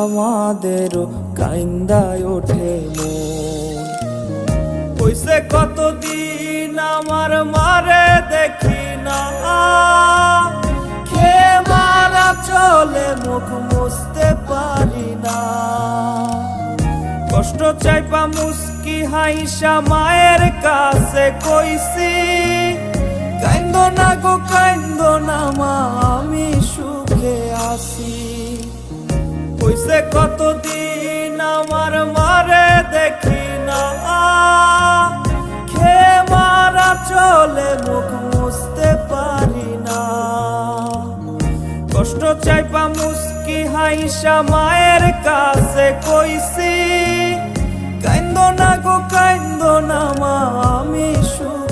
আমাদেরও কাইন্দায় ওঠে মন। কইছে কতদিন আমার মারে দেখি না, খেয়ে মারা চলে মুখ মুছতে পারি না। কষ্ট চাইপা মুস্কি হাইসা মায়ের কাছে কইছি, কাইন্দো না গো কাইন্দো না মা, আমি সুখে আছি। কইছে কতদিন আমার মারে দেখি না, খেয়ে মারা চলে মুখ মুছতে পারি না। কষ্ট চাইপা মুস্কি হাইসা মায়ের কাছে কইছি, কাইন্দো না গো কাইন্দো না মা, আমি সুখে